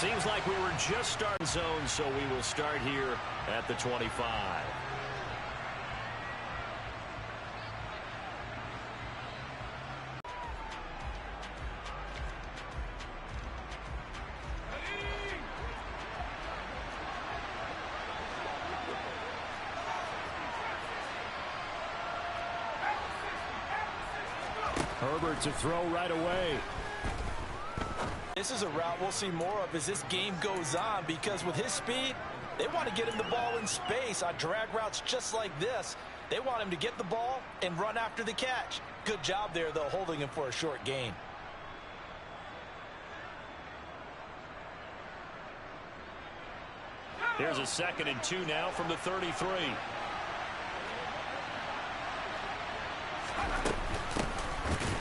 Seems like we were just starting zone, so we will start here at the 25. Herbert to throw right away. This is a route we'll see more of as this game goes on, because with his speed, they want to get him the ball in space on drag routes just like this. They want him to get the ball and run after the catch. Good job there, though, holding him for a short gain. Here's a 2nd and 2 now from the 33.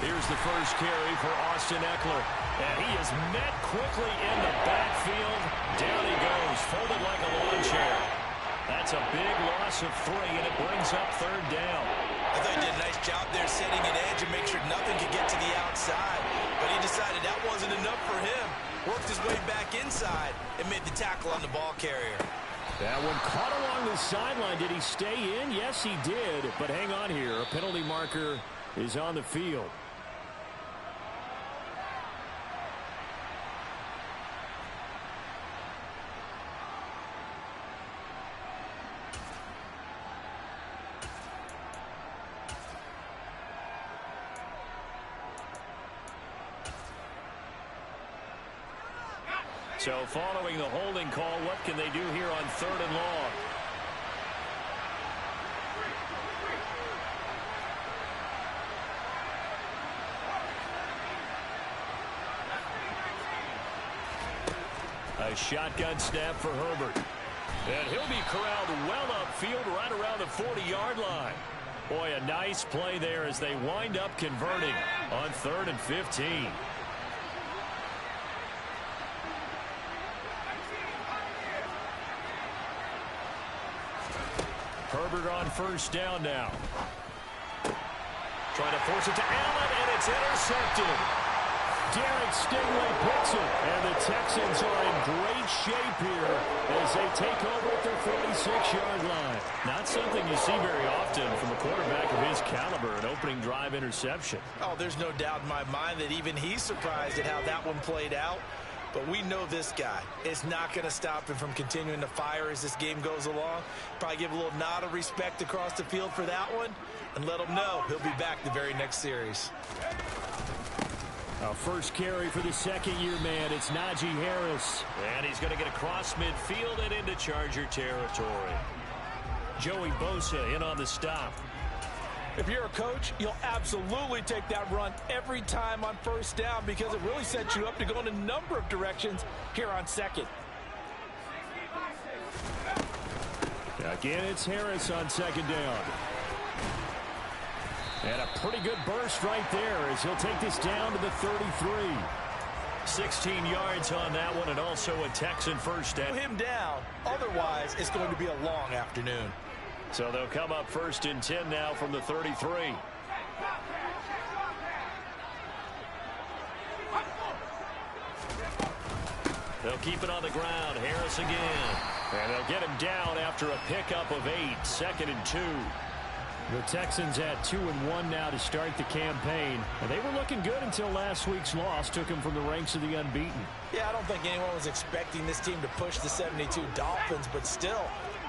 Here's the first carry for Austin Eckler. And he is met quickly in the backfield. Down he goes, folded like a lawn chair. That's a big loss of 3, and it brings up 3rd down. I thought he did a nice job there setting an edge and make sure nothing could get to the outside. But he decided that wasn't enough for him. Worked his way back inside and made the tackle on the ball carrier. That one caught along the sideline. Did he stay in? Yes, he did. But hang on here. A penalty marker is on the field. So following the holding call, what can they do here on 3rd and long? A shotgun snap for Herbert. And he'll be corralled well upfield right around the 40-yard line. Boy, a nice play there as they wind up converting on 3rd and 15. Herbert on 1st down now. Trying to force it to Allen, and it's intercepted. Derek Stingley picks it, and the Texans are in great shape here as they take over at their 46-yard line. Not something you see very often from a quarterback of his caliber, an opening drive interception. Oh, there's no doubt in my mind that even he's surprised at how that one played out. But we know this guy is not going to stop him from continuing to fire as this game goes along. Probably give a little nod of respect across the field for that one and let him know he'll be back the very next series. Our first carry for the 2nd-year man. It's Najee Harris. And he's going to get across midfield and into Charger territory. Joey Bosa in on the stop. If you're a coach, you'll absolutely take that run every time on 1st down because it really sets you up to go in a number of directions here on 2nd. Again, it's Harris on 2nd down. And a pretty good burst right there as he'll take this down to the 33. 16 yards on that one, and also a Texan 1st down. Him down. Otherwise, it's going to be a long afternoon. So they'll come up 1st and 10 now from the 33. They'll keep it on the ground. Harris again. And they'll get him down after a pickup of 8. 2nd and 2. The Texans at 2-1 now to start the campaign. And they were looking good until last week's loss took them from the ranks of the unbeaten. Yeah, I don't think anyone was expecting this team to push the 72 Dolphins, but still,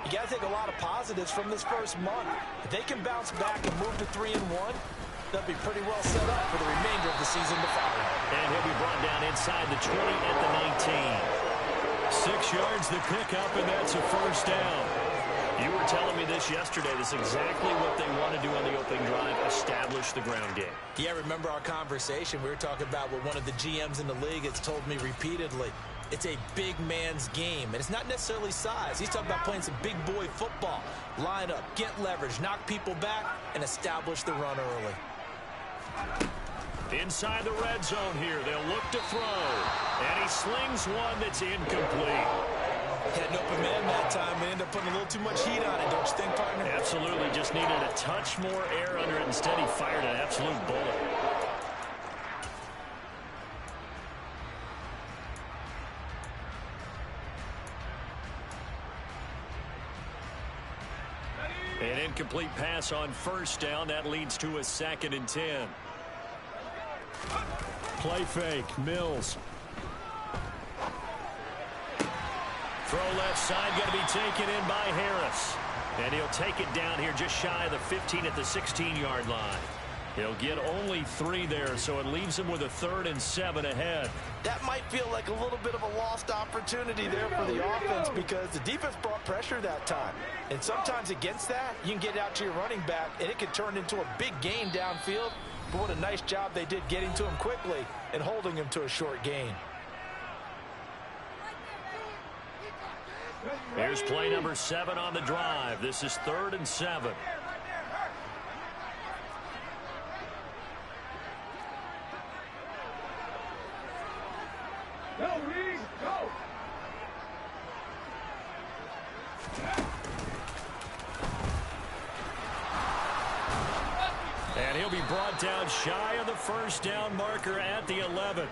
you got to take a lot of positives from this first month. If they can bounce back and move to 3-1, they'll be pretty well set up for the remainder of the season to follow. And he'll be brought down inside the 20 at the 19. 6 yards the pickup, and that's a 1st down. You were telling me this yesterday. This is exactly what they want to do on the opening drive, establish the ground game. Yeah, remember our conversation. We were talking about what one of the GMs in the league has told me repeatedly. It's a big man's game, and it's not necessarily size. He's talking about playing some big boy football. Line up, get leverage, knock people back, and establish the run early. Inside the red zone here, they'll look to throw. And he slings one that's incomplete. Had an open man that time and ended up putting a little too much heat on it, don't you think, partner? Absolutely, just needed a touch more air under it. Instead, he fired an absolute bullet. An incomplete pass on first down. That leads to a 2nd and 10. Play fake. Mills. Throw left side, going to be taken in by Harris. And he'll take it down here just shy of the 15 at the 16-yard line. He'll get only 3 there, so it leaves him with a 3rd and 7 ahead. That might feel like a little bit of a lost opportunity there for the offense because the defense brought pressure that time. And sometimes against that, you can get out to your running back, and it can turn into a big gain downfield. But what a nice job they did getting to him quickly and holding him to a short gain. Here's play number 7 on the drive. This is 3rd and 7. And he'll be brought down shy of the first down marker at the 11th.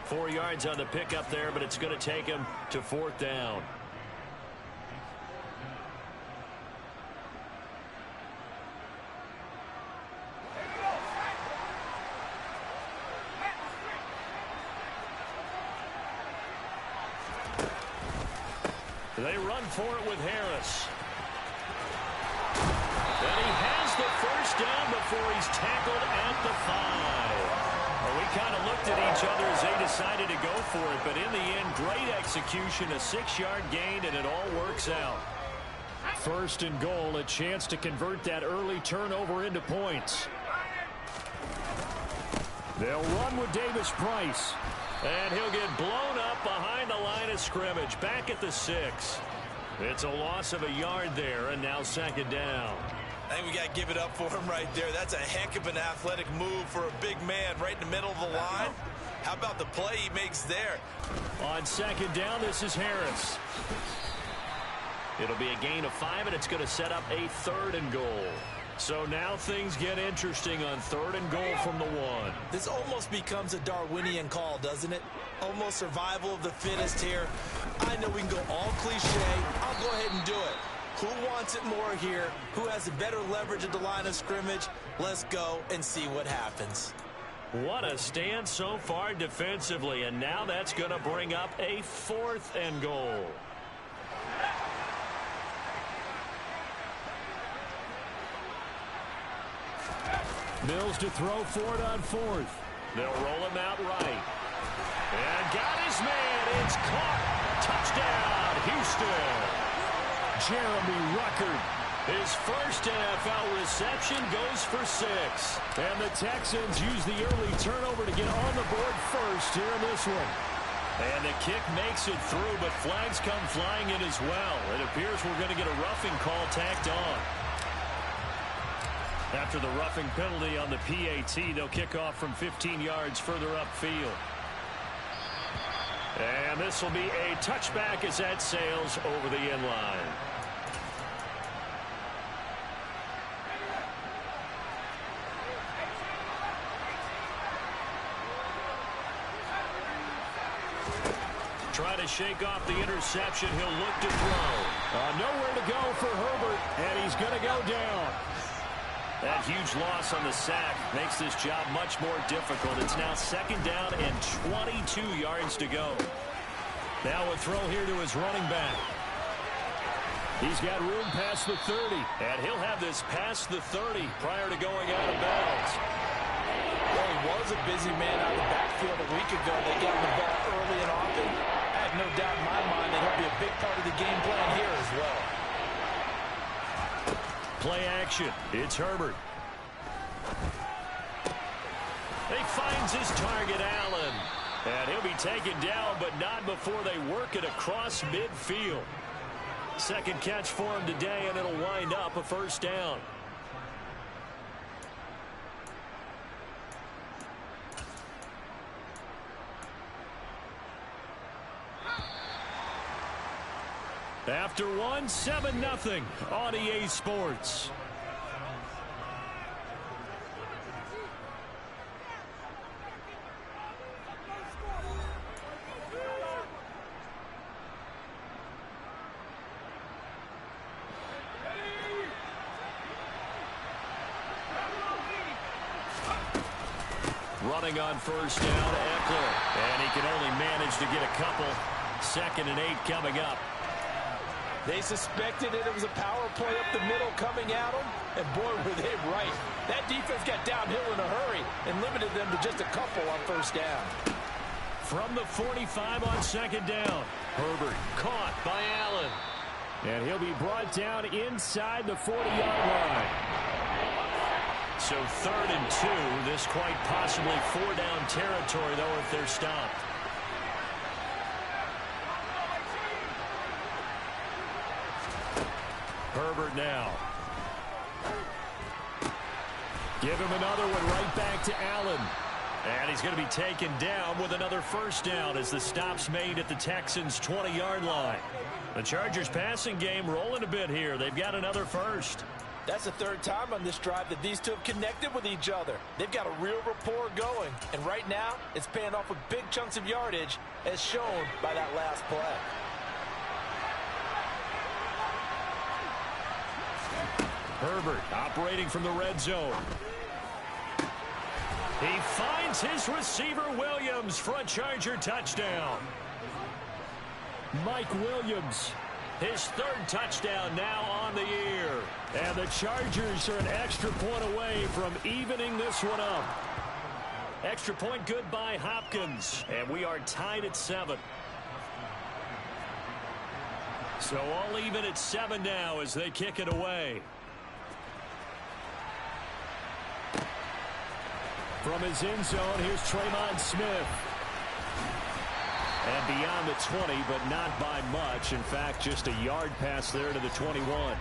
4 yards on the pickup there, but it's going to take him to 4th down. They run for it with Harris. And he has the first down before he's tackled at the 5. Well, we kind of looked at each other as they decided to go for it, but in the end, great execution, a 6-yard gain, and it all works out. 1st and goal, a chance to convert that early turnover into points. They'll run with Davis Price. And he'll get blown up behind the line of scrimmage, back at the 6. It's a loss of a yard there, and now 2nd down. I think we got to give it up for him right there. That's a heck of an athletic move for a big man right in the middle of the line. How about the play he makes there? On 2nd down, this is Harris. It'll be a gain of 5, and it's going to set up a 3rd and goal. So now things get interesting on 3rd and goal from the 1. This almost becomes a Darwinian call, doesn't it? Almost survival of the fittest here. I know we can go all cliche. I'll go ahead and do it. Who wants it more here? Who has a better leverage at the line of scrimmage? Let's go and see what happens. What a stand so far defensively, and now that's going to bring up a 4th and goal. Mills to throw for it on 4th. They'll roll him out right. And got his man. It's caught. Touchdown, Houston. Jeremy Ruckert. His first NFL reception goes for 6. And the Texans use the early turnover to get on the board first here in this one. And the kick makes it through, but flags come flying in as well. It appears we're going to get a roughing call tacked on. After the roughing penalty on the PAT, they'll kick off from 15 yards further upfield. And this will be a touchback as that sails over the end line. Try to shake off the interception. He'll look to throw. Nowhere to go for Herbert, and he's going to go down. That huge loss on the sack makes this job much more difficult. It's now 2nd down and 22 yards to go. Now a throw here to his running back. He's got room past the 30, and he'll have this past the 30 prior to going out of bounds. Well, he was a busy man out of the backfield a week ago. They got him the ball early and often. I have no doubt in my mind that he'll be a big part of the game plan here as well. Play action. It's Herbert. He finds his target, Allen. And he'll be taken down, but not before they work it across midfield. 2nd catch for him today, and it'll wind up a 1st down. After one, 7-0 on EA Sports. Running on first down, Eckler. And he can only manage to get a couple. 2nd and 8 coming up. They suspected it was a power play up the middle coming at them, and boy, were they right. That defense got downhill in a hurry and limited them to just a couple on first down. From the 45 on 2nd down. Herbert caught by Allen. And he'll be brought down inside the 40-yard line. So 3rd and 2. This quite possibly 4-down territory, though, if they're stopped. Herbert now. Give him another one right back to Allen. And he's going to be taken down with another first down as the stop's made at the Texans' 20-yard line. The Chargers passing game rolling a bit here. They've got another first. That's the 3rd time on this drive that these two have connected with each other. They've got a real rapport going. And right now, it's paying off with big chunks of yardage, as shown by that last play. Herbert operating from the red zone. He finds his receiver, Williams, for a Charger touchdown. Mike Williams, his 3rd touchdown now on the year. And the Chargers are an extra point away from evening this one up. Extra point good by Hopkins. And we are tied at 7. So all even at 7 now as they kick it away. From his end zone, here's Tremont Smith. And beyond the 20, but not by much. In fact, just a yard pass there to the 21.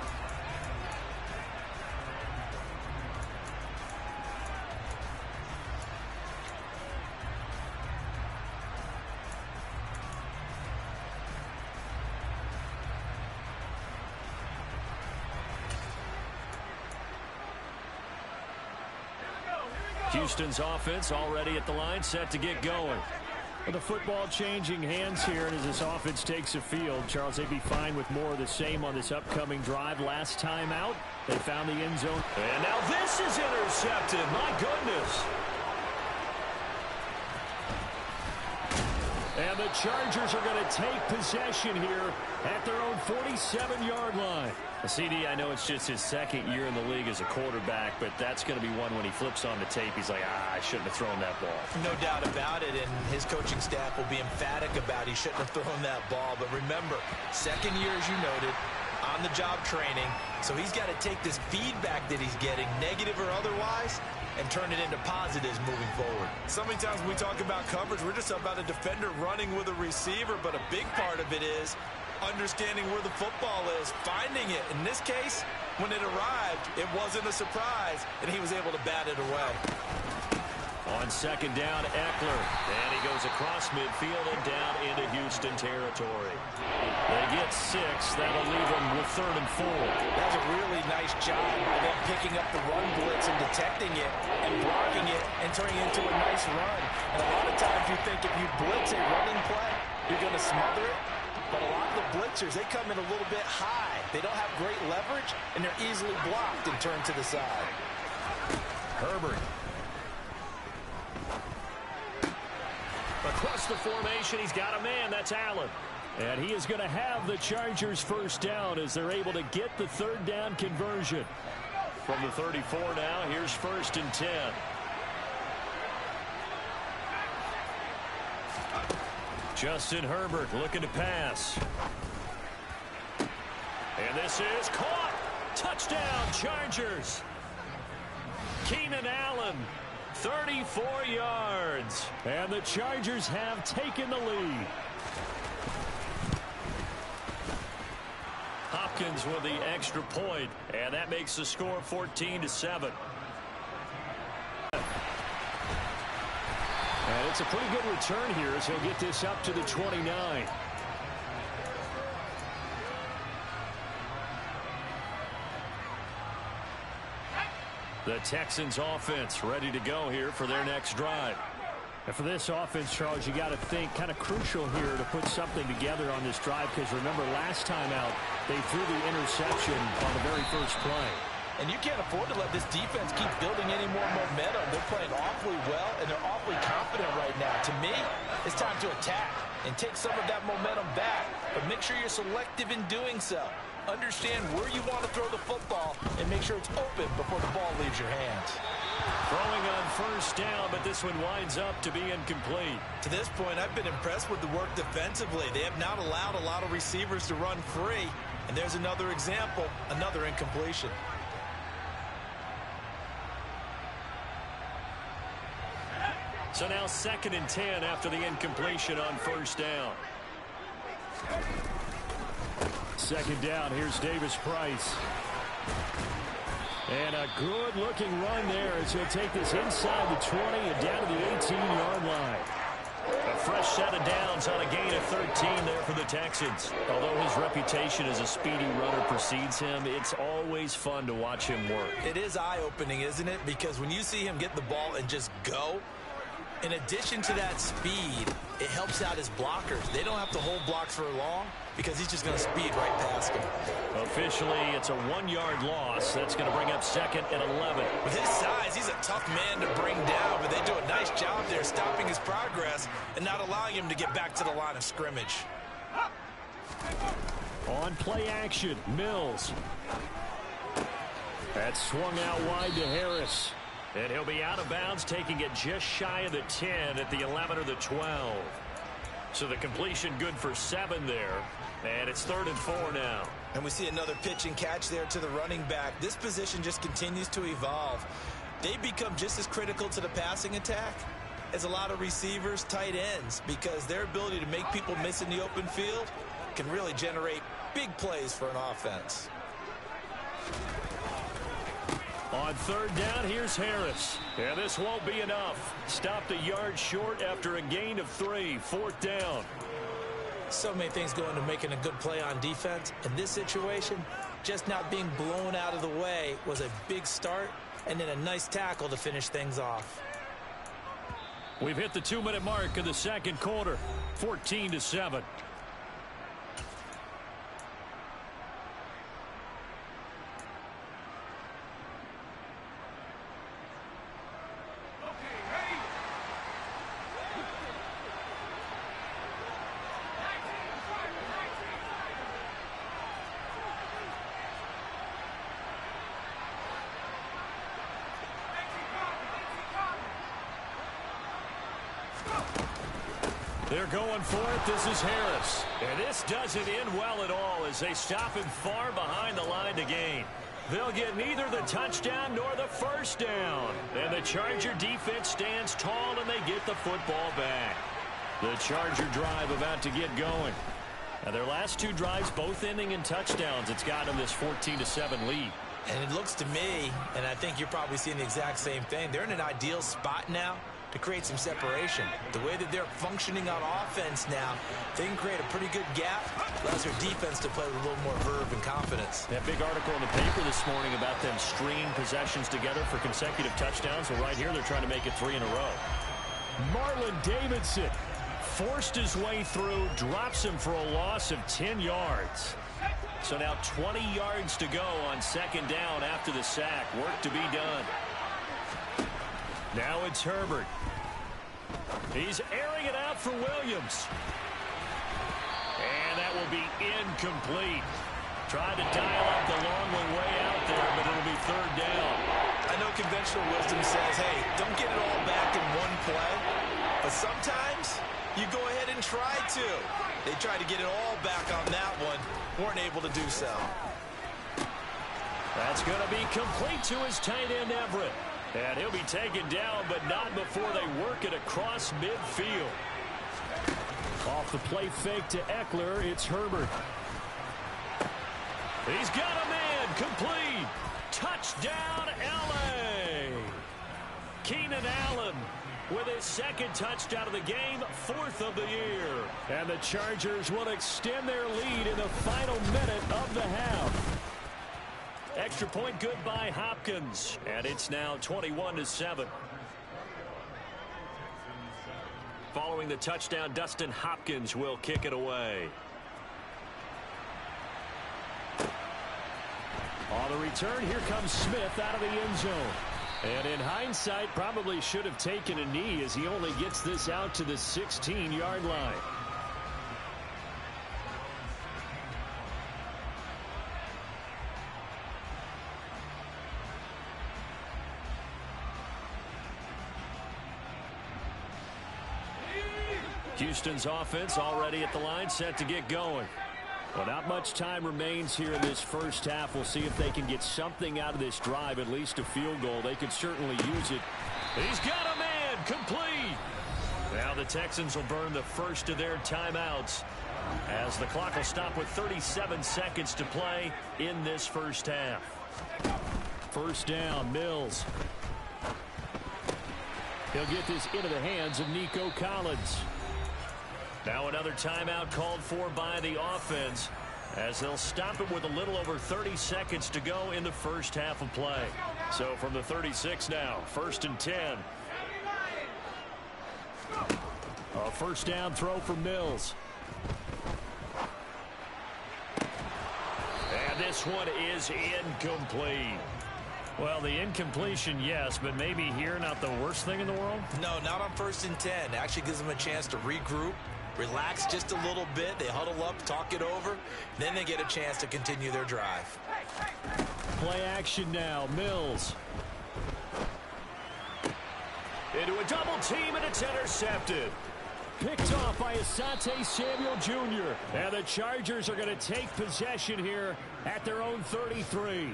Houston's offense already at the line, set to get going. With the football changing hands here, and as this offense takes the field, Charles, they'd be fine with more of the same on this upcoming drive. Last time out, they found the end zone. And now this is intercepted. My goodness. And the Chargers are going to take possession here at their own 47-yard line. CD, I know it's just his 2nd year in the league as a quarterback, but that's going to be one when he flips on the tape, he's like, I shouldn't have thrown that ball. No doubt about it, and his coaching staff will be emphatic about he shouldn't have thrown that ball. But remember, 2nd year, as you noted, on-the-job training, so he's got to take this feedback that he's getting, negative or otherwise, and turn it into positives moving forward. So many times when we talk about coverage, we're just about a defender running with a receiver, but a big part of it is understanding where the football is, finding it. In this case, when it arrived, it wasn't a surprise, and he was able to bat it away. On 2nd down, Eckler. And he goes across midfield and down into Houston territory. They get 6. That'll leave them with 3rd and 4. That was a really nice job by them picking up the run blitz and detecting it and blocking it and turning it into a nice run. And a lot of times you think if you blitz a running play, you're going to smother it. But a lot of the blitzers, they come in a little bit high. They don't have great leverage, and they're easily blocked and turned to the side. Herbert. Across the formation, he's got a man. That's Allen. And he is going to have the Chargers first down as they're able to get the 3rd down conversion. From the 34 now, here's 1st and 10. Justin Herbert looking to pass. And this is caught. Touchdown, Chargers. Keenan Allen, 34 yards. And the Chargers have taken the lead. Hopkins with the extra point, and that makes the score 14-7. And it's a pretty good return here as he'll get this up to the 29. The Texans offense ready to go here for their next drive. And for this offense, Charles, you got to think kind of crucial here to put something together on this drive, because remember last time out they threw the interception on the very first play. And you can't afford to let this defense keep building any more momentum. They're playing awfully well, and they're awfully confident right now. To me, it's time to attack and take some of that momentum back. But make sure you're selective in doing so. Understand where you want to throw the football and make sure it's open before the ball leaves your hands. Throwing on first down, but this one winds up to be incomplete. To this point, I've been impressed with the work defensively. They have not allowed a lot of receivers to run free. And there's another example, another incompletion. So now 2nd and 10 after the incompletion on first down. 2nd down, here's Davis Price. And a good-looking run there as he'll take this inside the 20 and down to the 18-yard line. A fresh set of downs on a gain of 13 there for the Texans. Although his reputation as a speedy runner precedes him, it's always fun to watch him work. It is eye-opening, isn't it? Because when you see him get the ball and just go, in addition to that speed, it helps out his blockers. They don't have to hold blocks for long because he's just going to speed right past them. Officially, it's a 1-yard loss. That's going to bring up 2nd and 11. With his size, he's a tough man to bring down, but they do a nice job there stopping his progress and not allowing him to get back to the line of scrimmage. On play action, Mills. That's swung out wide to Harris. And he'll be out of bounds, taking it just shy of the 10 at the 11 or the 12. So the completion good for 7 there. And it's 3rd and 4 now. And we see another pitch and catch there to the running back. This position just continues to evolve. They become just as critical to the passing attack as a lot of receivers, tight ends, because their ability to make people miss in the open field can really generate big plays for an offense. On 3rd down, here's Harris. Yeah, this won't be enough. Stopped a yard short after a gain of 3. 4th down. So many things go into making a good play on defense. In this situation, just not being blown out of the way was a big start, and then a nice tackle to finish things off. We've hit the 2-minute mark of the 2nd quarter. 14-7. They're going for it. This is Harris. And this doesn't end well at all as they stop him far behind the line to gain. They'll get neither the touchdown nor the first down. And the Charger defense stands tall and they get the football back. The Charger drive about to get going. Now their last 2 drives both ending in touchdowns. It's got them this 14-7 lead. And it looks to me, and I think you're probably seeing the exact same thing, they're in an ideal spot now to create some separation. The way that they're functioning on offense now, they can create a pretty good gap. Allows their defense to play with a little more verve and confidence. That big article in the paper this morning about them stringing possessions together for consecutive touchdowns. Well, right here, they're trying to make it 3 in a row. Marlon Davidson forced his way through, drops him for a loss of 10 yards. So now 20 yards to go on 2nd down after the sack. Work to be done. Now it's Herbert. He's airing it out for Williams. And that will be incomplete. Tried to dial up the long one way out there, but it'll be 3rd down. I know conventional wisdom says, hey, don't get it all back in one play. But sometimes you go ahead and try to. They tried to get it all back on that one. Weren't able to do so. That's going to be complete to his tight end, Everett. And he'll be taken down, but not before they work it across midfield. Off the play fake to Eckler, it's Herbert. He's got a man, complete. Touchdown, L.A. Keenan Allen with his 2nd touchdown of the game, 4th of the year. And the Chargers will extend their lead in the final minute of the half. Extra point good by Hopkins. And it's now 21-7. Following the touchdown, Dustin Hopkins will kick it away. On the return, here comes Smith out of the end zone. And in hindsight, probably should have taken a knee as he only gets this out to the 16-yard line. Houston's offense already at the line, set to get going. Well, not much time remains here in this first half. We'll see if they can get something out of this drive, at least a field goal. They could certainly use it. He's got a man, complete. Now the Texans will burn the first of their timeouts as the clock will stop with 37 seconds to play in this first half. First down, Mills. He'll get this into the hands of Nico Collins. Now another timeout called for by the offense as they'll stop it with a little over 30 seconds to go in the first half of play. So from the 36 now, 1st and 10. A first down throw for Mills. And this one is incomplete. Well, the incompletion, yes, but maybe here not the worst thing in the world? No, not on 1st and 10. Actually gives them a chance to regroup. Relax just a little bit. They huddle up, talk it over. Then they get a chance to continue their drive. Play action now. Mills. Into a double team, and it's intercepted. Picked off by Asante Samuel Jr. And the Chargers are going to take possession here at their own 33.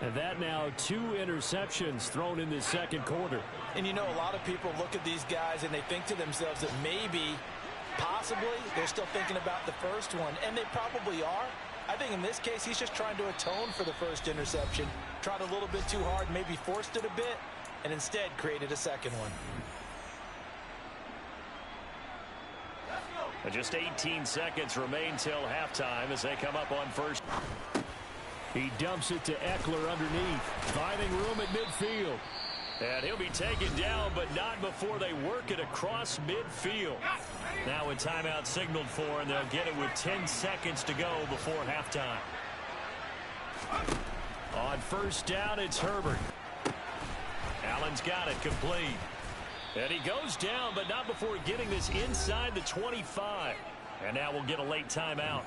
And that now 2 interceptions thrown in the second quarter. And you know, a lot of people look at these guys and they think to themselves that maybe possibly they're still thinking about the first one, and they probably are. I think in this case he's just trying to atone for the first interception. Tried a little bit too hard, maybe forced it a bit, and instead created a second one. Just 18 seconds remain till halftime as they come up on first. He dumps it to Eckler underneath, finding room at midfield. And he'll be taken down, but not before they work it across midfield. Now a timeout signaled for, and they'll get it with 10 seconds to go before halftime. On first down, it's Herbert. Allen's got it, complete. And he goes down, but not before getting this inside the 25. And now we'll get a late timeout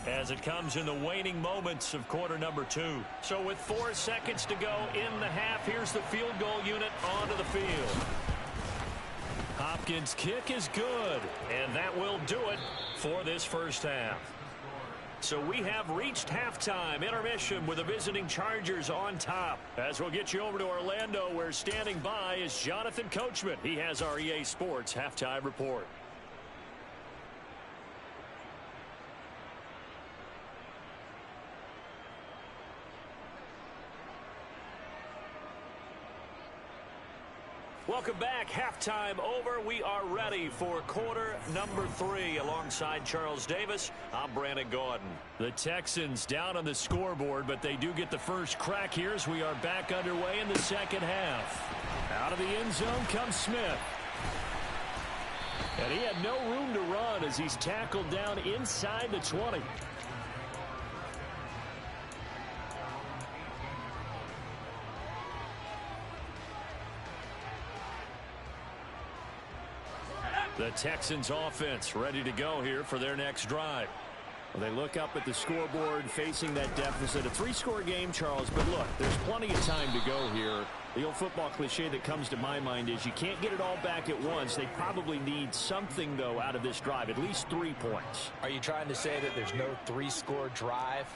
as it comes in the waning moments of quarter number 2. So with 4 seconds to go in the half, here's the field goal unit onto the field. Hopkins' kick is good, and that will do it for this first half. So we have reached halftime intermission with the visiting Chargers on top. As we'll get you over to Orlando, where standing by is Jonathan Coachman. He has our EA Sports halftime report. Welcome back. Halftime over. We are ready for quarter number 3. Alongside Charles Davis, I'm Brandon Gaudin. The Texans down on the scoreboard, but they do get the first crack here as we are back underway in the second half. Out of the end zone comes Smith. And he had no room to run as he's tackled down inside the 20. The Texans offense ready to go here for their next drive. Well, they look up at the scoreboard facing that deficit. A 3-score game, Charles, but look, there's plenty of time to go here. The old football cliche that comes to my mind is you can't get it all back at once. They probably need something, though, out of this drive, at least 3 points. Are you trying to say that there's no 3-score drive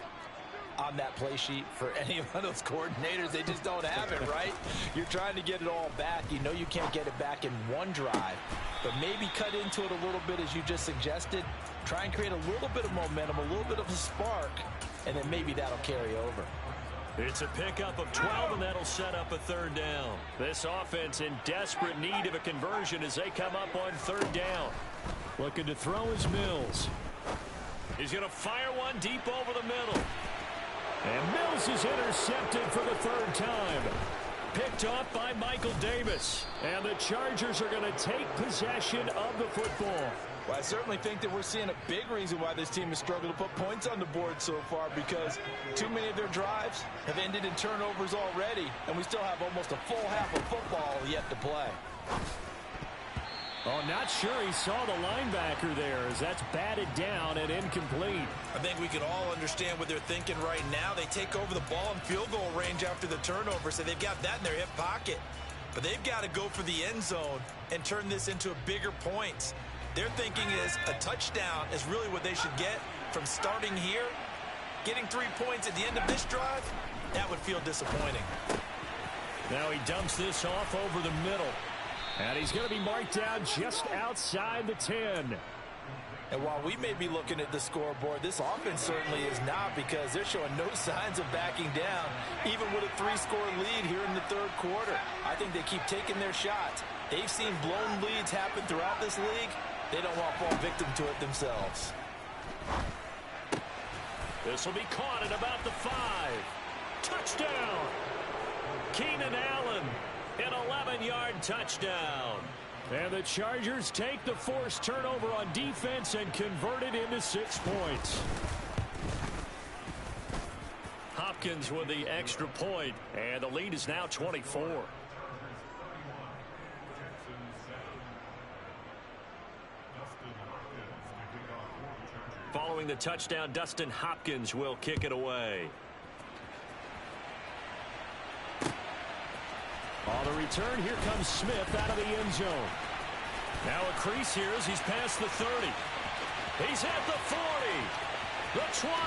on that play sheet for any of those coordinators? They just don't have it, right? You're trying to get it all back. You know you can't get it back in one drive, but maybe cut into it a little bit as you just suggested. Try and create a little bit of momentum, a little bit of a spark, and then maybe that'll carry over. It's a pickup of 12, and that'll set up a third down. This offense in desperate need of a conversion as they come up on third down. Looking to throw is Mills. He's going to fire one deep over the middle. And Mills is intercepted for the third time. Picked off by Michael Davis. And the Chargers are going to take possession of the football. Well, I certainly think that we're seeing a big reason why this team has struggled to put points on the board so far, because too many of their drives have ended in turnovers already, and we still have almost a full half of football yet to play. Oh, not sure he saw the linebacker there, as that's batted down and incomplete. I think we can all understand what they're thinking right now. They take over the ball in field goal range after the turnover, so they've got that in their hip pocket. But they've got to go for the end zone and turn this into a bigger points. Their thinking is a touchdown is really what they should get from starting here. Getting 3 points at the end of this drive, that would feel disappointing. Now he dumps this off over the middle. And he's going to be marked down just outside the 10. And while we may be looking at the scoreboard, this offense certainly is not, because they're showing no signs of backing down, even with a 3-score lead here in the third quarter. I think they keep taking their shots. They've seen blown leads happen throughout this league. They don't want to fall victim to it themselves. This will be caught at about the 5. Touchdown! Keenan Allen, an 11-yard touchdown. And the Chargers take the forced turnover on defense and convert it into 6 points. Hopkins with the extra point, and the lead is now 24. Following the touchdown, Dustin Hopkins will kick it away. On the return, here comes Smith out of the end zone. Now a crease here as he's past the 30. He's at the 40. The 20.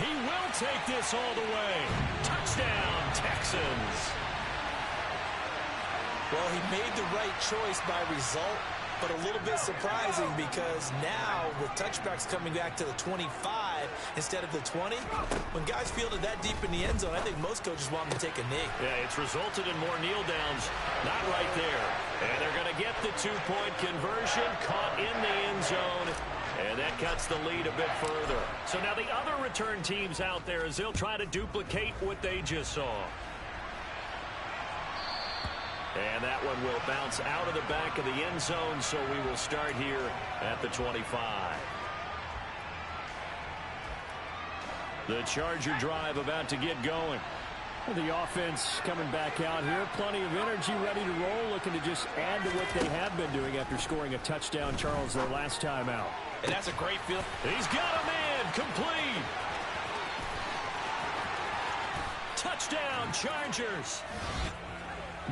He will take this all the way. Touchdown, Texans. Well, he made the right choice by result, but a little bit surprising, because now with touchbacks coming back to the 25 instead of the 20, when guys fielded that deep in the end zone, I think most coaches want them to take a knee. Yeah, it's resulted in more kneel downs. Not right there. And they're going to get the 2-point conversion, caught in the end zone, and that cuts the lead a bit further. So now the other return teams out there, as they'll try to duplicate what they just saw. And that one will bounce out of the back of the end zone, so we will start here at the 25. The Charger drive about to get going. The offense coming back out here. Plenty of energy, ready to roll, looking to just add to what they have been doing after scoring a touchdown, Charles, their last time out. And that's a great field. He's got a man, complete. Touchdown, Chargers.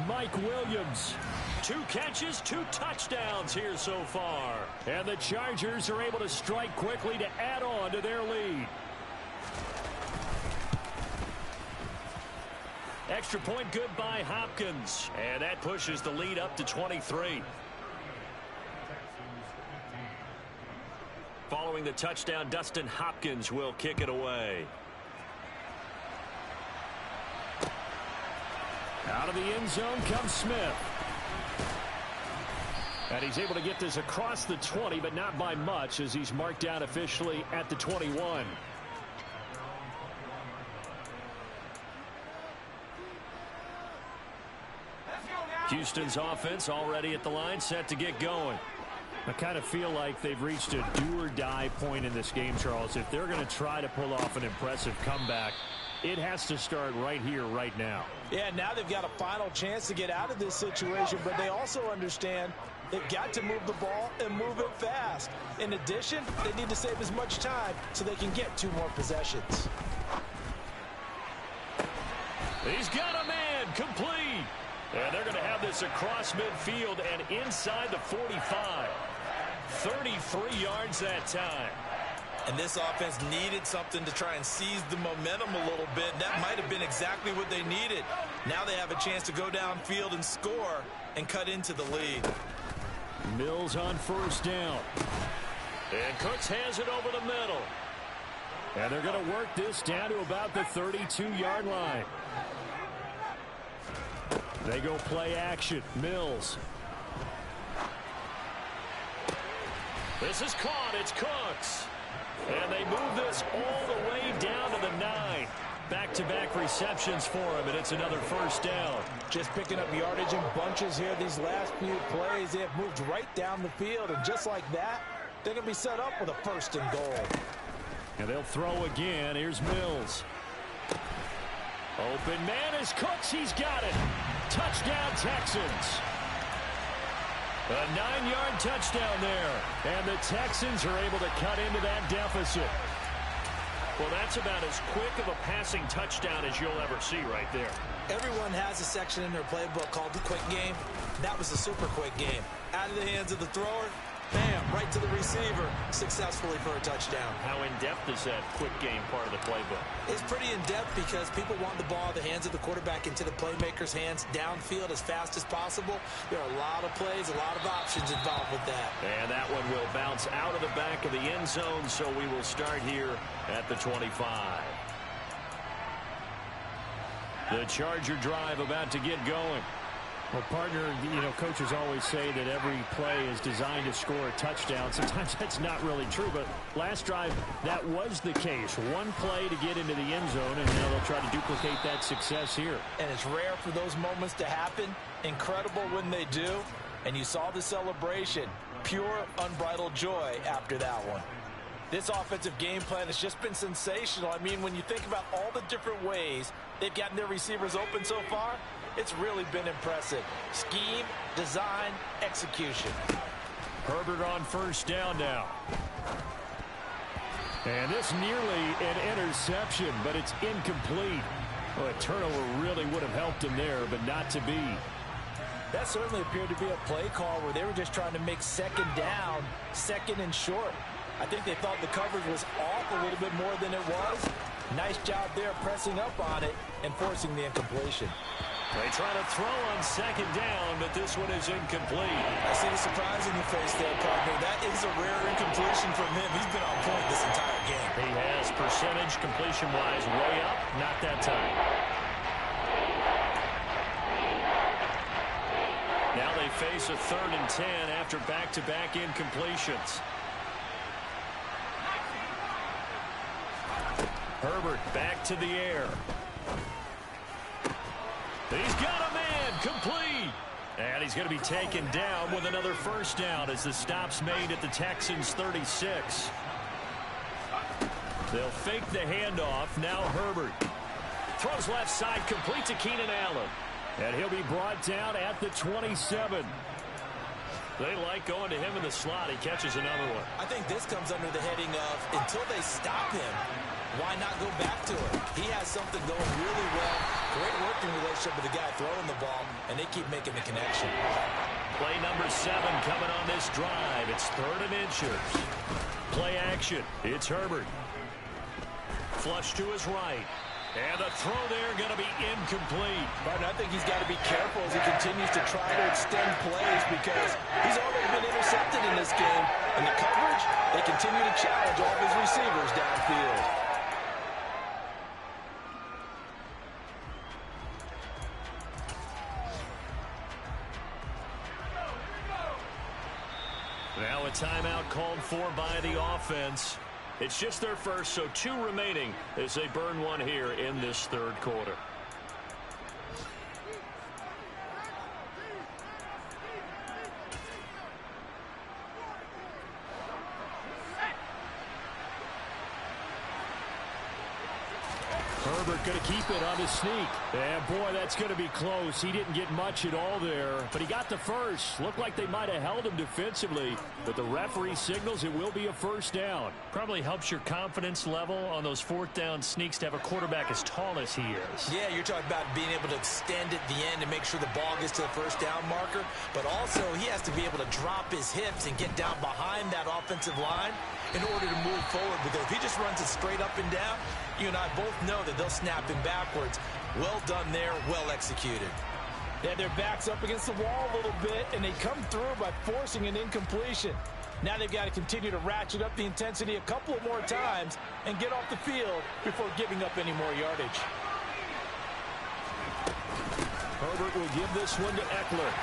Mike Williams, 2 catches, 2 touchdowns here so far. And the Chargers are able to strike quickly to add on to their lead. Extra point good by Hopkins. And that pushes the lead up to 23. Following the touchdown, Dustin Hopkins will kick it away. Out of the end zone comes Smith. And he's able to get this across the 20, but not by much, as he's marked down officially at the 21. Houston's offense already at the line, set to get going. I kind of feel like they've reached a do-or-die point in this game, Charles. If they're going to try to pull off an impressive comeback, it has to start right here, right now. Yeah, now they've got a final chance to get out of this situation, but they also understand they've got to move the ball and move it fast. In addition, they need to save as much time so they can get 2 more possessions. He's got a man, complete. And they're going to have this across midfield and inside the 45. 33 yards that time. And this offense needed something to try and seize the momentum a little bit. That might have been exactly what they needed. Now they have a chance to go downfield and score and cut into the lead. Mills on first down. And Cooks has it over the middle. And they're going to work this down to about the 32-yard line. They go play action. Mills. This is caught. It's Cooks. And they move this all the way down to the 9. back-to-back receptions for him, and it's another first down. Just picking up yardage in bunches here these last few plays. They have moved right down the field, and just like that, they're going to be set up with a first and goal. And they'll throw again. Here's Mills. Open man is Cooks. He's got it. Touchdown, Texans. A 9-yard touchdown there. And the Texans are able to cut into that deficit. Well, that's about as quick of a passing touchdown as you'll ever see right there. Everyone has a section in their playbook called the quick game. That was a super quick game. Out of the hands of the thrower, bam, right to the receiver, successfully for a touchdown. How in-depth is that quick game part of the playbook? It's pretty in-depth because people want the ball in the hands of the quarterback into the playmaker's hands downfield as fast as possible. There are a lot of plays, a lot of options involved with that. And that one will bounce out of the back of the end zone, so we will start here at the 25. The Charger drive about to get going. Well, partner, coaches always say that every play is designed to score a touchdown. Sometimes that's not really true, but last drive, that was the case. One play to get into the end zone, and now they'll try to duplicate that success here. And it's rare for those moments to happen. Incredible when they do. And you saw the celebration. Pure, unbridled joy after that one. This offensive game plan has just been sensational. I mean, when you think about all the different ways they've gotten their receivers open so far, it's really been impressive. Scheme, design, execution. Herbert on first down now. And this nearly an interception, but it's incomplete. Well, a turnover really would have helped him there, but not to be. That certainly appeared to be a play call where they were just trying to make second down, second and short. I think they thought the coverage was off a little bit more than it was. Nice job there pressing up on it and forcing the incompletion. They try to throw on second down, but this one is incomplete. I see the surprise in your face there, partner. That is a rare incompletion from him. He's been on point this entire game. He has percentage completion-wise way up, not that time. Now they face a 3rd and 10 after back-to-back incompletions. Herbert back to the air. He's got a man, complete. And he's going to be taken down with another first down as the stop's made at the Texans' 36. They'll fake the handoff. Now Herbert throws left side, complete to Keenan Allen. And he'll be brought down at the 27. They like going to him in the slot. He catches another one. I think this comes under the heading of until they stop him, why not go back to him? He has something going really well. Great working relationship with the guy throwing the ball, and they keep making the connection. Play number 7 coming on this drive. It's 3rd and inches. Play action. It's Herbert. Flush to his right. And the throw there going to be incomplete. But I think he's got to be careful as he continues to try to extend plays because he's already been intercepted in this game. And the coverage, they continue to challenge all of his receivers downfield. Now a timeout called for by the offense. It's just their first, so 2 remaining as they burn one here in this 3rd quarter. Herbert going to keep it on the sneak. And boy, that's going to be close. He didn't get much at all there, but he got the first. Looked like they might have held him defensively, but the referee signals it will be a first down. Probably helps your confidence level on those 4th down sneaks to have a quarterback as tall as he is. Yeah, you're talking about being able to extend at the end and make sure the ball gets to the first down marker, but also he has to be able to drop his hips and get down behind that offensive line in order to move forward. Because if he just runs it straight up and down, you and I both know that they'll snap him backwards. Well done there, well executed. They had their backs up against the wall a little bit, and they come through by forcing an incompletion. Now they've got to continue to ratchet up the intensity a couple of more times and get off the field before giving up any more yardage. Herbert will give this one to Eckler.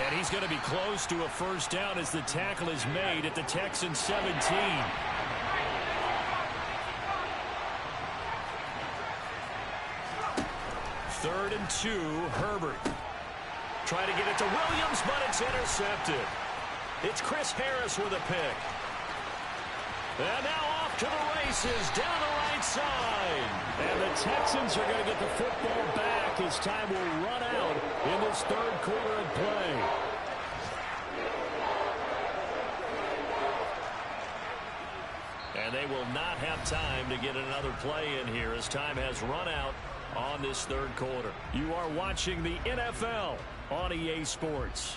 And he's going to be close to a first down as the tackle is made at the Texans' 17. 3rd and 2, Herbert. Trying to get it to Williams, but it's intercepted. It's Chris Harris with a pick. And now off to the races down the right side. And the Texans are going to get the football back as time will run out in this 3rd quarter of play. And they will not have time to get another play in here as time has run out on this 3rd quarter. You are watching the NFL on EA Sports.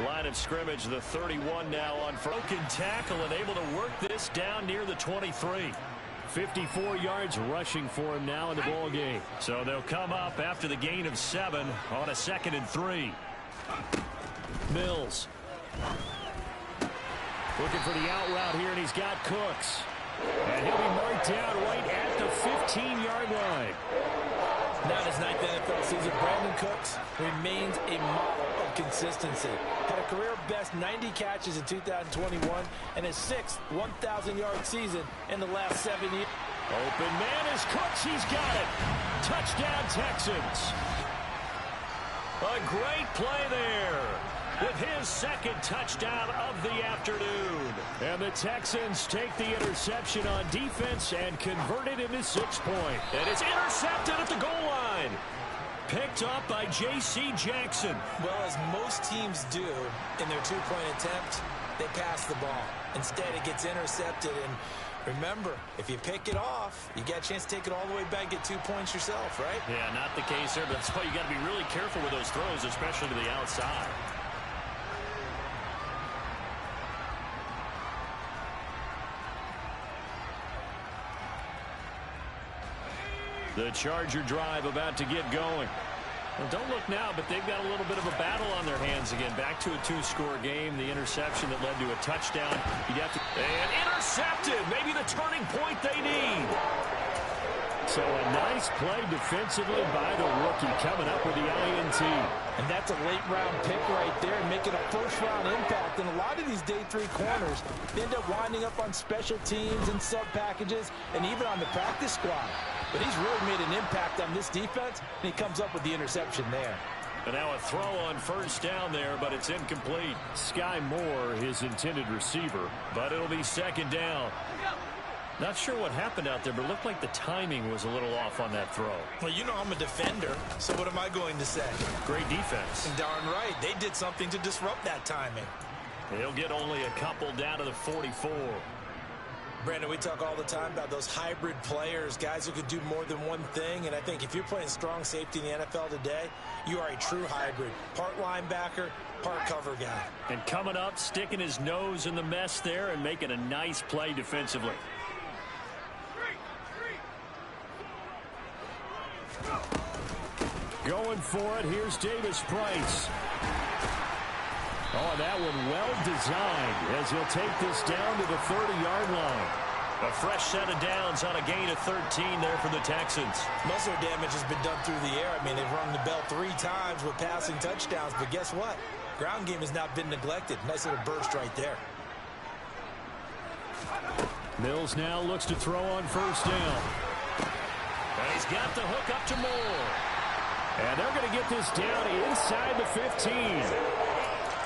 Line of scrimmage, the 31 now on broken tackle and able to work this down near the 23. 54 yards rushing for him now in the ball game. So they'll come up after the gain of 7 on a 2nd and 3. Mills looking for the out route here, and he's got Cooks. And he'll be marked down right at the 15-yard line. Now in his 9th NFL season, Brandon Cooks remains a model of consistency. Had a career-best 90 catches in 2021 and his 6th 1,000-yard season in the last 7 years. Open man is Cooks. He's got it. Touchdown, Texans. A great play there with his 2nd touchdown of the afternoon. And the Texans take the interception on defense and convert it into 6 points. And it's intercepted at the goal line. Picked up by J.C. Jackson. Well, as most teams do in their 2-point attempt, they pass the ball. Instead, it gets intercepted. And remember, if you pick it off, you get a chance to take it all the way back, get 2 points yourself, right? Yeah, not the case there, but that's why you got to be really careful with those throws, especially to the outside. The Charger drive about to get going. Well, don't look now, but they've got a little bit of a battle on their hands again. Back to a 2-score game. The interception that led to a touchdown. You'd have to... And intercepted! Maybe the turning point they need. So a nice play defensively by the rookie coming up with the INT. And that's a late-round pick right there, making a first-round impact. And a lot of these day 3 corners end up winding up on special teams and sub-packages and even on the practice squad. But he's really made an impact on this defense, and he comes up with the interception there. And now a throw on 1st down there, but it's incomplete. Sky Moore, his intended receiver, but it'll be 2nd down. Not sure what happened out there, but it looked like the timing was a little off on that throw. Well, you know I'm a defender, so what am I going to say? Great defense. And darn right, they did something to disrupt that timing. He'll get only a couple down to the 44. Brandon, we talk all the time about those hybrid players, guys who could do more than one thing, and I think if you're playing strong safety in the NFL today, you are a true hybrid. Part linebacker, part cover guy. And coming up, sticking his nose in the mess there and making a nice play defensively. Going for it, here's Davis Price. Oh, that one well designed as he'll take this down to the 30-yard line. A fresh set of downs on a gain of 13 there for the Texans. Most of their damage has been done through the air. I mean, they've rung the bell 3 times with passing touchdowns, but guess what? Ground game has not been neglected. Nice little burst right there. Mills now looks to throw on 1st down. And he's got the hook up to Moore. And they're going to get this down inside the 15.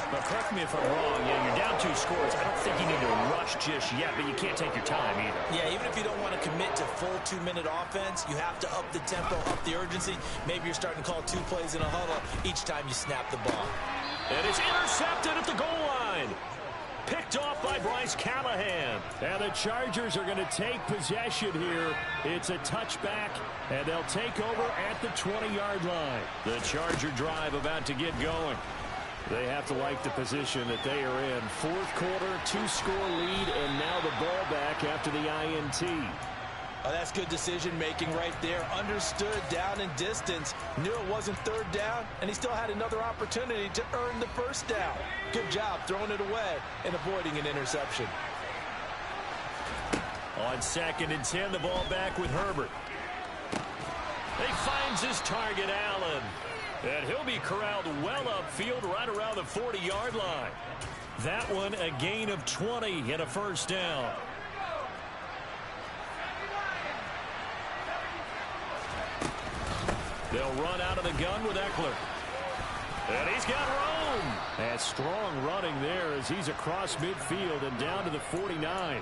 But correct me if I'm wrong, you're down 2 scores. I don't think you need to rush just yet, but you can't take your time either. Yeah, even if you don't want to commit to full 2-minute offense, you have to up the tempo, up the urgency. Maybe you're starting to call 2 plays in a huddle each time you snap the ball. And it's intercepted at the goal line. Picked off by Bryce Callahan. And the Chargers are going to take possession here. It's a touchback, and they'll take over at the 20-yard line. The Charger drive about to get going. They have to like the position that they are in. 4th quarter, 2-score lead, and now the ball back after the INT. Oh, that's good decision-making right there. Understood down and distance. Knew it wasn't 3rd down, and he still had another opportunity to earn the 1st down. Good job throwing it away and avoiding an interception. On 2nd and 10, the ball back with Herbert. He finds his target, Allen. And he'll be corralled well upfield right around the 40-yard line. That one a gain of 20 and a first down. They'll run out of the gun with Eckler. And he's got room. And strong running there as he's across midfield and down to the 49.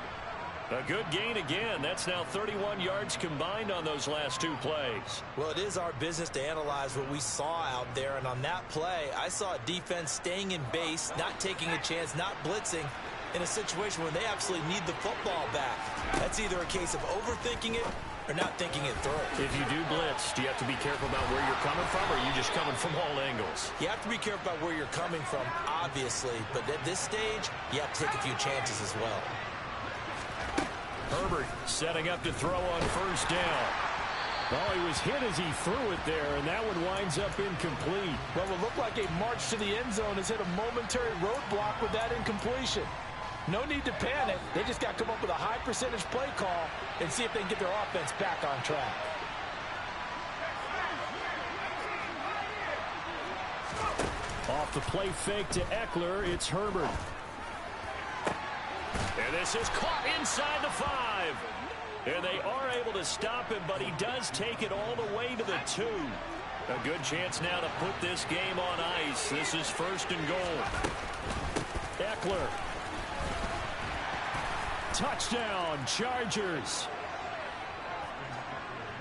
A good gain again. That's now 31 yards combined on those last 2 plays. Well, it is our business to analyze what we saw out there. And on that play, I saw a defense staying in base, not taking a chance, not blitzing in a situation where they absolutely need the football back. That's either a case of overthinking it or not thinking it through. If you do blitz, do you have to be careful about where you're coming from, or are you just coming from all angles? You have to be careful about where you're coming from, obviously. But at this stage, you have to take a few chances as well. Herbert setting up to throw on first down. Oh, he was hit as he threw it there, and that one winds up incomplete. Well, it looked like a march to the end zone has hit a momentary roadblock with that incompletion. No need to panic. They just got to come up with a high percentage play call and see if they can get their offense back on track. Off the play fake to Eckler, it's Herbert. And this is caught inside the 5. And they are able to stop him, but he does take it all the way to the 2. A good chance now to put this game on ice. This is 1st and goal. Eckler. Touchdown, Chargers.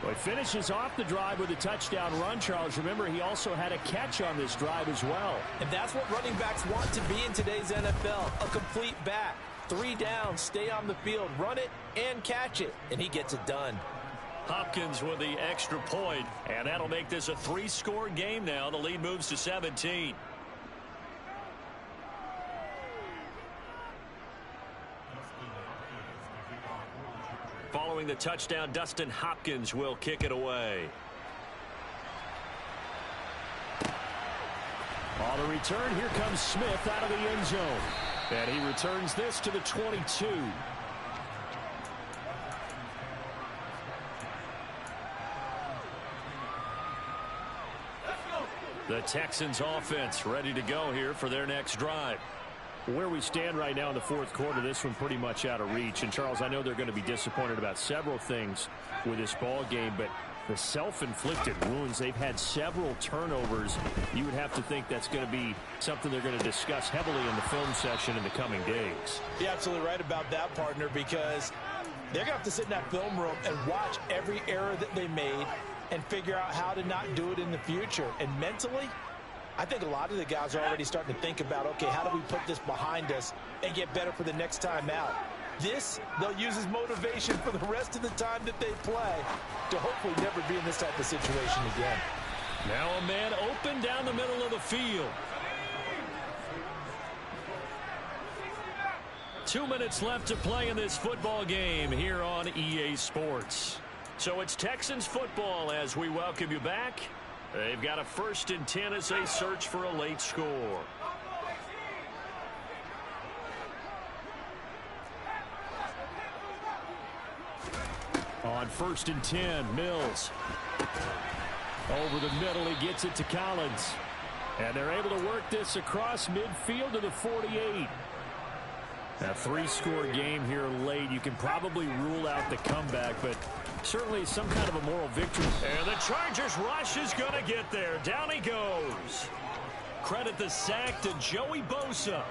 Well, he finishes off the drive with a touchdown run, Charles. Remember, he also had a catch on this drive as well. And that's what running backs want to be in today's NFL, a complete back. 3 down, stay on the field, run it, and catch it. And he gets it done. Hopkins with the extra point, and that'll make this a 3-score game now. The lead moves to 17. Following the touchdown, Dustin Hopkins will kick it away. On the return, here comes Smith out of the end zone. And he returns this to the 22. The Texans offense ready to go here for their next drive. Where we stand right now in the 4th quarter, this one pretty much out of reach. And, Charles, I know they're going to be disappointed about several things with this ball game, but the self-inflicted wounds, they've had several turnovers. You would have to think that's going to be something they're going to discuss heavily in the film session in the coming days. You're absolutely right about that, partner, because they're going to have to sit in that film room and watch every error that they made and figure out how to not do it in the future. And mentally, I think a lot of the guys are already starting to think about, okay, how do we put this behind us and get better for the next time out? This, they'll use as motivation for the rest of the time that they play to hopefully never be in this type of situation again. Now a man open down the middle of the field. 2 minutes left to play in this football game here on EA Sports. So it's Texans football as we welcome you back. They've got a 1st and 10 as they search for a late score. On 1st and 10, Mills. Over the middle, he gets it to Collins. And they're able to work this across midfield to the 48. A 3-score game here late. You can probably rule out the comeback, but certainly some kind of a moral victory. And the Chargers rush is going to get there. Down he goes. Credit the sack to Joey Bosa.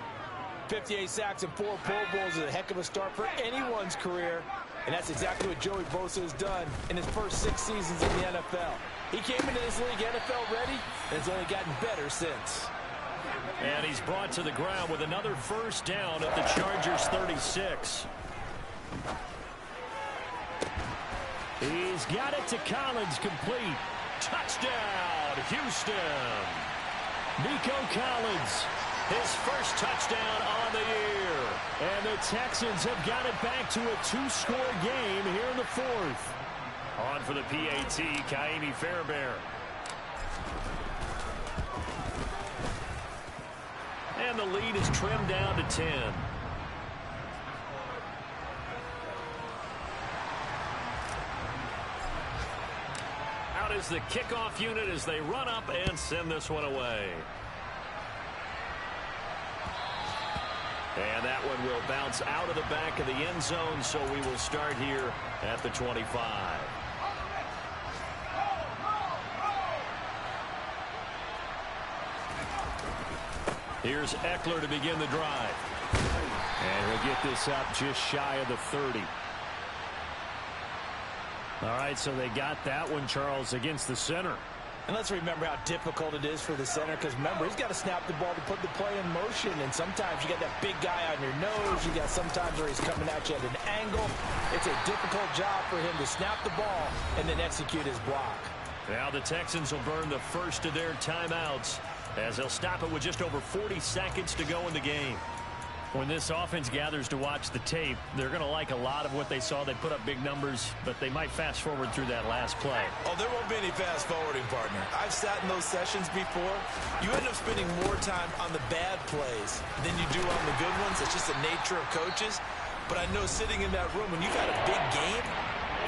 58 sacks and 4 Pro Bowls is a heck of a start for anyone's career. And that's exactly what Joey Bosa has done in his first 6 seasons in the NFL. He came into this league NFL ready, and has only gotten better since. And he's brought to the ground with another first down at the Chargers 36. He's got it to Collins, complete. Touchdown, Houston. Nico Collins, his first touchdown on the year. And the Texans have got it back to a 2-score game here in the 4th. On for the PAT, Kaimi Fairbairn. And the lead is trimmed down to 10. is the kickoff unit as they run up and send this one away. And that one will bounce out of the back of the end zone, so we will start here at the 25. Here's Eckler to begin the drive. And he'll get this up just shy of the 30. All right, so they got that one, Charles, against the center. And let's remember how difficult it is for the center, because remember, he's got to snap the ball to put the play in motion, and sometimes you got that big guy on your nose. You got sometimes where he's coming at you at an angle. It's a difficult job for him to snap the ball and then execute his block. Now the Texans will burn the first of their timeouts as they'll stop it with just over 40 seconds to go in the game. When this offense gathers to watch the tape, they're going to like a lot of what they saw. They put up big numbers, but they might fast forward through that last play. Oh, there won't be any fast forwarding, partner. I've sat in those sessions before. You end up spending more time on the bad plays than you do on the good ones. It's just the nature of coaches. But I know sitting in that room, when you've had a big game,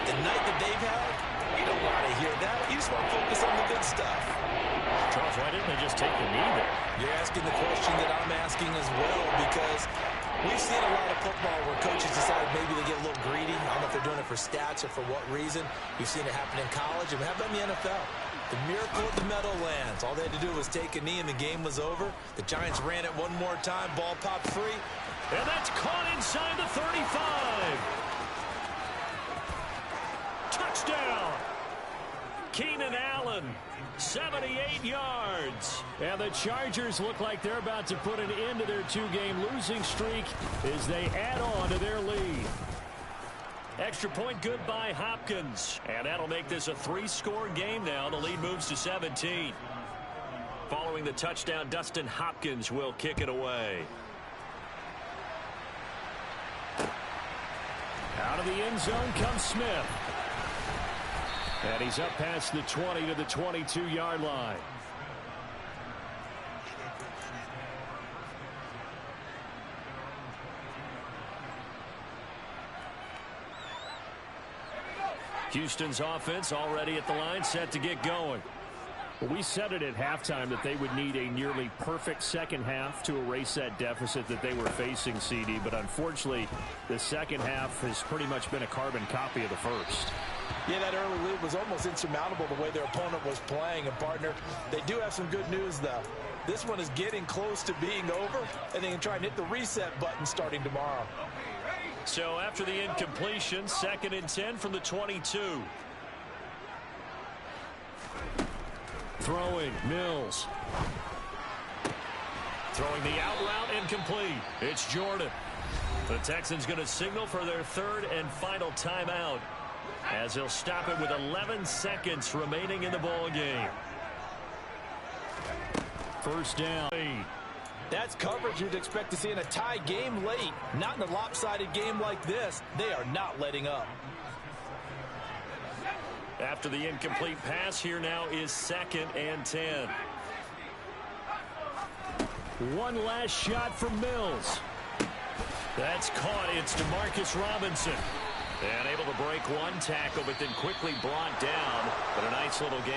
the night that they've had, you don't want to hear that. You just want to focus on the good stuff. Charles, why didn't they just take the knee there? You're asking the question that I'm asking as well, because we've seen a lot of football where coaches decide maybe they get a little greedy. I don't know if they're doing it for stats or for what reason. We've seen it happen in college, and we have done in the NFL. The miracle of the Meadowlands. All they had to do was take a knee, and the game was over. The Giants ran it one more time. Ball popped free. And that's caught inside the 35. Touchdown. Keenan Allen, 78 yards. And the Chargers look like they're about to put an end to their two-game losing streak as they add on to their lead. Extra point good by Hopkins. And that'll make this a 3-score game now. The lead moves to 17. Following the touchdown, Dustin Hopkins will kick it away. Out of the end zone comes Smith. And he's up past the 20 to the 22-yard line. Houston's offense already at the line, set to get going. Well, we said it at halftime that they would need a nearly perfect second half to erase that deficit that they were facing, CD. But unfortunately, the second half has pretty much been a carbon copy of the first. Yeah, that early lead was almost insurmountable the way their opponent was playing. And, partner, they do have some good news, though. This one is getting close to being over, and they can try and hit the reset button starting tomorrow. So after the incompletion, 2nd and 10 from the 22. Throwing, Mills. Throwing the out route, incomplete. It's Jordan. The Texans going to signal for their 3rd and final timeout, as they'll stop it with 11 seconds remaining in the ball game. First down. That's coverage you'd expect to see in a tie game late. Not in a lopsided game like this. They are not letting up. After the incomplete pass, here now is 2nd and 10. One last shot from Mills. That's caught. It's DeMarcus Robinson. And able to break one tackle, but then quickly brought down. But a nice little game.